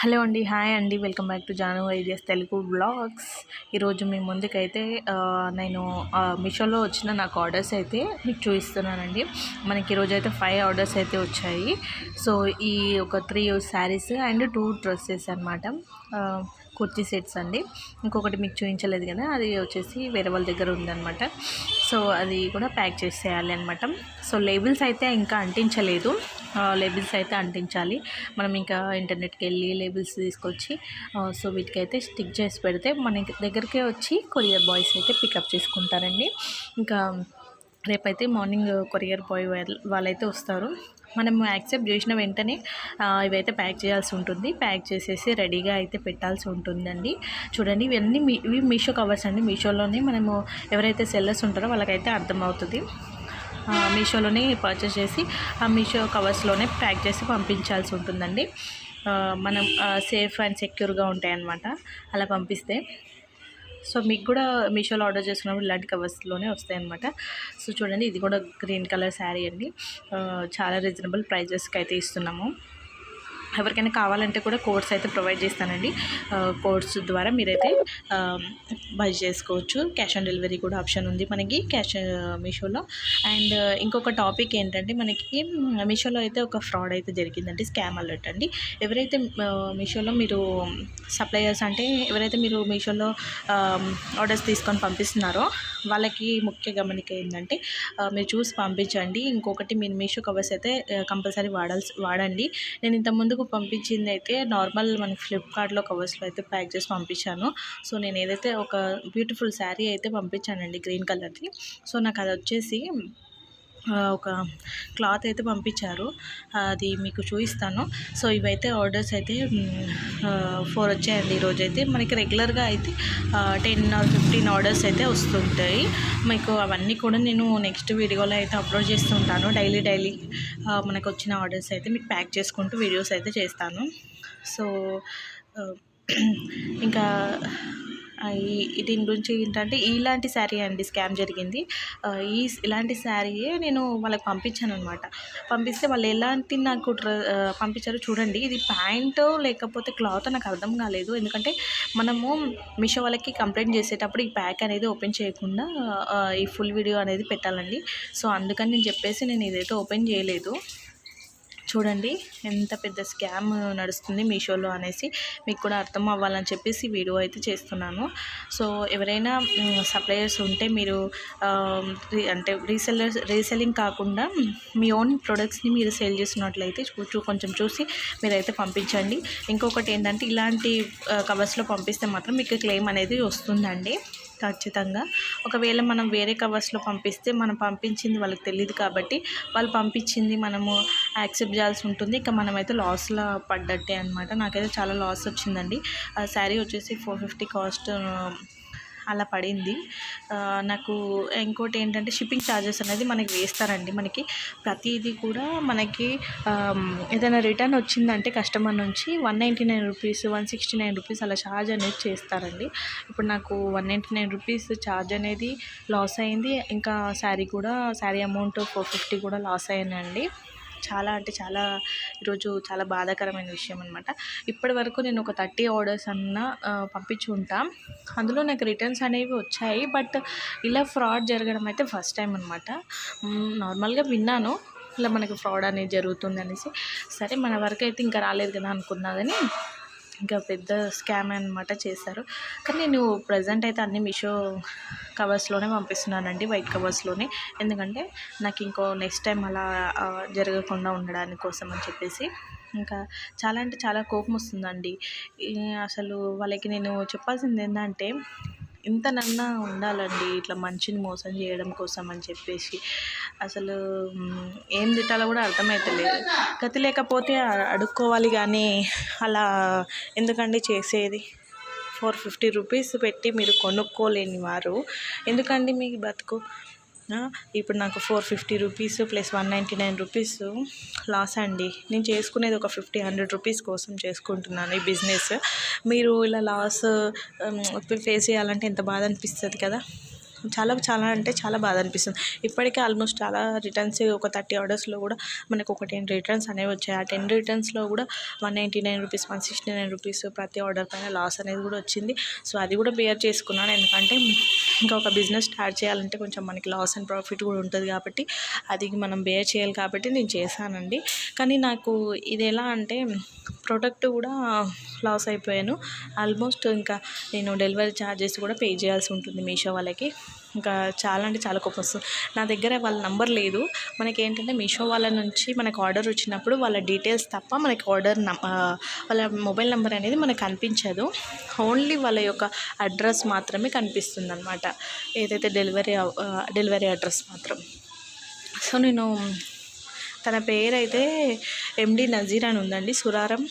Hello అండి. Hi అండి. Welcome back to Janu ideas Telugu vlogs. ఈరోజు మీ ముందుకైతే నేను మీషోలో వచ్చిన నాకు ఆర్డర్స్ అయితే మీకు చూపిస్తున్నానండి. మనకి ఈరోజు అయితే 5 ఆర్డర్స్ అయితే వచ్చాయి. సో ఈ ఒక 3 శారీస్ అండ్ 2 డ్రెస్సెస్ అనమాట. కుర్తీ సెట్స్ అండి. ఇంకొకటి మీకు చూపించలేదు కదా, అది వచ్చేసి వేరే వాళ్ళ దగ్గర ఉందన్నమాట. సో అది కూడా ప్యాక్ చేసేయాలి అనమాట. సో లేబుల్స్ అయితే ఇంకా అంటించలేదు. లేబుల్స్ అయితే అంటించాలి. మనం ఇంకా ఇంటర్నెట్కి వెళ్ళి లేబుల్స్ తీసుకొచ్చి సో వీటికైతే స్టిక్ చేసి పెడితే మన దగ్గరికే వచ్చి కొరియర్ బాయ్స్ అయితే పికప్ చేసుకుంటారండి. ఇంకా రేపైతే మార్నింగ్ కొరియర్ బాయ్ వాళ్ళైతే వస్తారు. మనము యాక్సెప్ట్ చేసిన వెంటనే ఇవైతే ప్యాక్ చేయాల్సి ఉంటుంది. ప్యాక్ చేసేసి రెడీగా అయితే పెట్టాల్సి ఉంటుందండి. చూడండి, ఇవన్నీ ఇవి మీషో కవర్స్ అండి. మీషోలోనే మనము ఎవరైతే సెల్లర్స్ ఉంటారో వాళ్ళకైతే అర్థమవుతుంది. మీషోలోనే పర్చేస్ చేసి ఆ మీషో కవర్స్లోనే ప్యాక్ చేసి పంపించాల్సి ఉంటుందండి. మనం సేఫ్ అండ్ సెక్యూర్గా ఉంటాయన్నమాట అలా పంపిస్తే. సో మీకు కూడా మీషోలో ఆర్డర్ చేసుకున్నప్పుడు ఇలాంటి కవర్స్లోనే వస్తాయన్నమాట. సో చూడండి, ఇది కూడా గ్రీన్ కలర్ శారీ అండి. చాలా రీజనబుల్ ప్రైజెస్కి అయితే ఇస్తున్నాము. ఎవరికైనా కావాలంటే కూడా కోడ్స్ అయితే ప్రొవైడ్ చేస్తానండి. కోడ్స్ ద్వారా మీరైతే బై చేసుకోవచ్చు. క్యాష్ ఆన్ డెలివరీ కూడా ఆప్షన్ ఉంది మనకి మీషోలో. అండ్ ఇంకొక టాపిక్ ఏంటంటే, మనకి మీషోలో అయితే ఒక ఫ్రాడ్ అయితే జరిగిందండి. స్కామ్ అలర్ట్ అండి. ఎవరైతే మీషోలో మీరు సప్లయర్స్ అంటే ఎవరైతే మీరు మీషోలో ఆర్డర్స్ తీసుకొని పంపిస్తున్నారో వాళ్ళకి ముఖ్య గమనిక ఏంటంటే, మీరు చూసి పంపించండి. ఇంకొకటి, మీరు మీషో కవర్స్ అయితే కంపల్సరీ వాడండి. నేను ఇంతకుముందుకు పంపించింది అయితే నార్మల్ మనకి ఫ్లిప్కార్ట్లో కవర్స్లో అయితే ప్యాక్ చేసి పంపించాను. సో నేను ఏదైతే ఒక బ్యూటిఫుల్ శారీ అయితే పంపించానండి, గ్రీన్ కలర్ది. సో నాకు అది వచ్చేసి ఒక క్లాత్ అయితే పంపించారు, అది మీకు చూపిస్తాను. సో ఇవైతే ఆర్డర్స్ అయితే 4 వచ్చాయండి ఈరోజు అయితే. మనకి రెగ్యులర్గా అయితే 10 or 15 ఆర్డర్స్ అయితే వస్తుంటాయి. మీకు అవన్నీ కూడా నేను నెక్స్ట్ వీడియోలో అయితే అప్లోడ్ చేస్తుంటాను. డైలీ మనకు వచ్చిన ఆర్డర్స్ అయితే మీకు ప్యాక్ చేసుకుంటూ వీడియోస్ అయితే చేస్తాను. సో ఇంకా దీని గురించి ఏంటంటే, ఇలాంటి శారీ అండి స్కామ్ జరిగింది. ఇలాంటి శారీయే నేను వాళ్ళకి పంపించాను అనమాట. పంపిస్తే వాళ్ళు ఎలాంటి నాకు పంపించారో చూడండి. ఇది ప్యాంటు లేకపోతే క్లాత్ నాకు అర్థం కాలేదు. ఎందుకంటే మనము మీషో వాళ్ళకి కంప్లైంట్ చేసేటప్పుడు ఈ ప్యాక్ అనేది ఓపెన్ చేయకుండా ఈ ఫుల్ వీడియో అనేది పెట్టాలండి. సో అందుకని నేను చెప్పేసి నేను ఇదైతే ఓపెన్ చేయలేదు. చూడండి, ఎంత పెద్ద స్కామ్ నడుస్తుంది మీషోలో అనేసి మీకు కూడా అర్థం అవ్వాలని చెప్పేసి వీడియో అయితే చేస్తున్నాను. సో ఎవరైనా సప్లయర్స్ ఉంటే మీరు అంటే రీసెల్లింగ్ కాకుండా మీ ఓన్ ప్రొడక్ట్స్ని మీరు సేల్ చేస్తున్నట్లయితే కొంచెం చూసి మీరైతే పంపించండి. ఇంకొకటి ఏంటంటే, ఇలాంటి కవర్స్లో పంపిస్తే మాత్రం మీకు క్లెయిమ్ అనేది వస్తుందండి ఖచ్చితంగా. ఒకవేళ మనం వేరే కవర్స్లో పంపిస్తే మనం పంపించింది వాళ్ళకి తెలియదు కాబట్టి వాళ్ళు పంపించింది మనము యాక్సెప్ట్ చేయాల్సి ఉంటుంది. ఇంకా మనమైతే లాస్లో పడ్డట్టే అనమాట. నాకైతే చాలా లాస్ వచ్చిందండి. ఆ శారీ వచ్చేసి 450 కాస్ట్ అలా పడింది నాకు. ఇంకోటి ఏంటంటే, షిప్పింగ్ ఛార్జెస్ అనేది మనకి వేస్తారండి. మనకి ప్రతిదీ కూడా మనకి ఏదైనా రిటర్న్ వచ్చిందంటే కస్టమర్ నుంచి 199 రూపీస్ 169 రూపీస్ అలా ఛార్జ్ అనేది చేస్తారండి. ఇప్పుడు నాకు 199 రూపీస్ ఛార్జ్ అనేది లాస్ అయింది. ఇంకా శారీ అమౌంట్ 450 కూడా లాస్ అయ్యానండి. చాలా అంటే చాలా ఈరోజు చాలా బాధాకరమైన విషయం అనమాట. ఇప్పటి వరకు నేను ఒక 30 ఆర్డర్స్ పంపించి ఉంటా. అందులో నాకు రిటర్న్స్ అనేవి వచ్చాయి. బట్ ఇలా ఫ్రాడ్ జరగడం అయితే ఫస్ట్ టైం అనమాట. నార్మల్గా విన్నాను ఇలా మనకి ఫ్రాడ్ అనేది జరుగుతుంది అనేసి. సరే, మన వరకు అయితే ఇంకా రాలేదు కదా అనుకున్నా, కానీ ఇంకా పెద్ద స్కామ్ అనమాట చేశారు. కానీ నేను ప్రజెంట్ అయితే అన్ని మీషో కవర్స్లోనే పంపిస్తున్నానండి, వైట్ కవర్స్లోనే. ఎందుకంటే నాకు ఇంకో నెక్స్ట్ టైం అలా జరగకుండా ఉండడానికి కోసం అని చెప్పేసి. ఇంకా చాలా అంటే చాలా కోపం వస్తుందండి. అసలు వాళ్ళకి నేను చెప్పాల్సింది ఏంటంటే, ఇంతనన్నా ఉండాలండి ఇట్లా మనిషిని మోసం చేయడం కోసం అని చెప్పేసి. అసలు ఏం తిట్టాలో కూడా అర్థమవుతలేదు. గతి లేకపోతే అడుక్కోవాలి, కానీ అలా ఎందుకండి చేసేది? 450 రూపీస్ పెట్టి మీరు కొనుక్కోలేని వారు ఎందుకండి మీ బతుకు? ఇప్పుడు నాకు 450 రూపీస్ ప్లస్ 199 రూపీస్ లాస్ అండి. నేను చేసుకునేది ఒక 50-100 రూపీస్ కోసం చేసుకుంటున్నాను ఈ బిజినెస్. మీరు ఇలా లాస్ ఫేస్ చేయాలంటే ఎంత బాధ అనిపిస్తుంది కదా. చాలా చాలా అంటే చాలా బాధ అనిపిస్తుంది. ఇప్పటికే ఆల్మోస్ట్ చాలా రిటర్న్స్ ఒక 30 ఆర్డర్స్లో కూడా మనకు ఒక 10 రిటర్న్స్ అనేవి వచ్చాయి. ఆ 10 రిటర్న్స్లో కూడా ₹199, ₹169 ప్రతి ఆర్డర్ పైన లాస్ అనేది కూడా వచ్చింది. సో అది కూడా బేర్ చేసుకున్నాను. ఎందుకంటే ఇంకా ఒక బిజినెస్ స్టార్ట్ చేయాలంటే కొంచెం మనకి లాస్ అండ్ ప్రాఫిట్ కూడా ఉంటుంది కాబట్టి అది మనం బేర్ చేయాలి కాబట్టి నేను చేశానండి. కానీ నాకు ఇది ఎలా అంటే ప్రోడక్ట్ కూడా లాస్ అయిపోయాను. ఆల్మోస్ట్ ఇంకా నేను డెలివరీ ఛార్జెస్ కూడా పే చేయాల్సి ఉంటుంది మీషో వాళ్ళకి. ఇంకా చాలా అంటే చాలా కోపం వస్తుంది. నా దగ్గర వాళ్ళ నంబర్ లేదు. మనకి ఏంటంటే మీషో వాళ్ళ నుంచి మనకు ఆర్డర్ వచ్చినప్పుడు వాళ్ళ డీటెయిల్స్ తప్ప మనకి వాళ్ళ మొబైల్ నెంబర్ అనేది మనకు కనిపించదు. ఓన్లీ వాళ్ళ యొక్క అడ్రస్ మాత్రమే కనిపిస్తుంది అనమాట, ఏదైతే డెలివరీ అడ్రస్ మాత్రం. సో నేను తన పేరైతే ఎండి నజీర్ అని ఉందండి. సురారం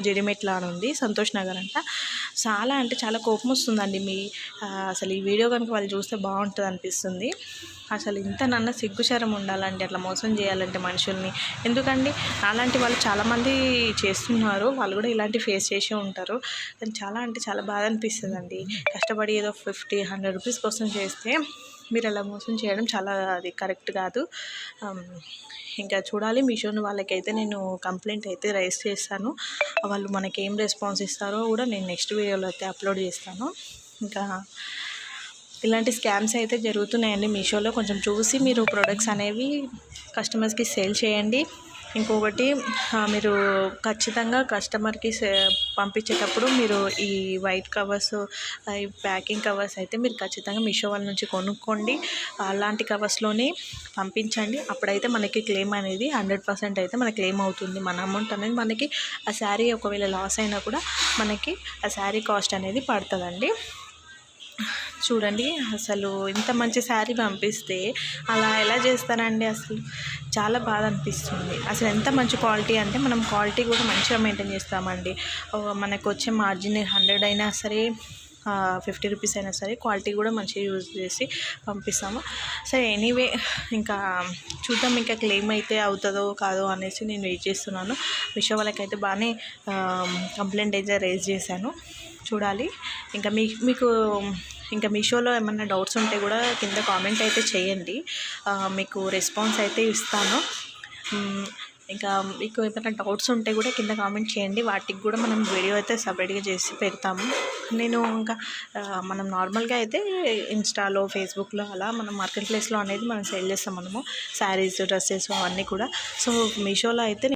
జడిమెట్ల అని ఉంది, సంతోష్ నగర్ అంట. చాలా అంటే చాలా కోపం వస్తుందండి. అసలు ఈ వీడియో కనుక వాళ్ళు చూస్తే బాగుంటుంది అనిపిస్తుంది. అసలు ఇంతనన్నా సిగ్గుశరం ఉండాలండి అట్లా మోసం చేయాలంటే మనుషుల్ని. ఎందుకండి అలాంటి వాళ్ళు చాలామంది చేస్తున్నారు, వాళ్ళు కూడా ఇలాంటి ఫేస్ చేసే ఉంటారు. కానీ చాలా అంటే చాలా బాధ అనిపిస్తుందండి. కష్టపడి ఏదో 50-100 రూపీస్ కోసం చేస్తే మీరు అలా మోసం చేయడం చాలా అది కరెక్ట్ కాదు. ఇంకా చూడాలి. మీషోని వాళ్ళకైతే నేను కంప్లైంట్ అయితే రైజ్ చేస్తాను. వాళ్ళు మనకి ఏం రెస్పాన్స్ ఇస్తారో కూడా నేను నెక్స్ట్ వీడియోలో అయితే అప్లోడ్ చేస్తాను. ఇంకా ఇలాంటి స్కామ్స్ అయితే జరుగుతున్నాయండి మీషోలో. కొంచెం చూసి మీరు ప్రొడక్ట్స్ అనేవి కస్టమర్స్కి సేల్ చేయండి. ఇంకొకటి, మీరు ఖచ్చితంగా కస్టమర్కి పంపించేటప్పుడు మీరు ఈ వైట్ కవర్స్, ఈ ప్యాకింగ్ కవర్స్ అయితే మీరు ఖచ్చితంగా మీషో వాళ్ళ నుంచి కొనుక్కోండి. అలాంటి కవర్స్లోనే పంపించండి. అప్పుడైతే మనకి క్లెయిమ్ అనేది 100% అయితే మనకి క్లెయిమ్ అవుతుంది. మన అమౌంట్ అనేది మనకి ఆ శారీ ఒకవేళ లాస్ అయినా కూడా మనకి ఆ శారీ కాస్ట్ అనేది పడుతుందండి. చూడండి, అసలు ఇంత మంచి శారీ పంపిస్తే అలా ఎలా చేస్తానండి? అసలు చాలా బాధ అనిపిస్తుంది. అసలు ఎంత మంచి క్వాలిటీ అంటే మనం క్వాలిటీ కూడా మంచిగా మెయింటైన్ చేస్తామండి. మనకు వచ్చే మార్జిన్ 100 అయినా సరే, 50 రూపీస్ అయినా సరే క్వాలిటీ కూడా మంచిగా యూజ్ చేసి పంపిస్తాము. సరే, ఎనీవే ఇంకా చూద్దాం ఇంకా క్లెయిమ్ అయితే అవుతుందో కాదో అనేసి నేను వెయిట్ చేస్తున్నాను. మీషో వాళ్ళకైతే బాగానే కంప్లైంట్ అయితే రేజ్ చేశాను. చూడాలి. ఇంకా మీకు ఇంకా మీషోలో ఏమన్నా డౌట్స్ ఉంటే కూడా కింద కామెంట్ అయితే చేయండి, మీకు రెస్పాన్స్ అయితే ఇస్తాను. ఇంకా మీకు ఏమైనా డౌట్స్ ఉంటే కూడా కింద కామెంట్ చేయండి, వాటికి కూడా మనం వీడియో అయితే సపరేట్గా చేసి పెడతాము. నేను ఇంకా మనం నార్మల్గా అయితే ఇన్స్టాలో, ఫేస్బుక్లో అలా మనం మార్కెట్ ప్లేస్లో అనేది మనం సేల్ చేస్తాం మనము శారీస్, డ్రెస్సెస్ అవన్నీ కూడా. సో మీషోలో అయితే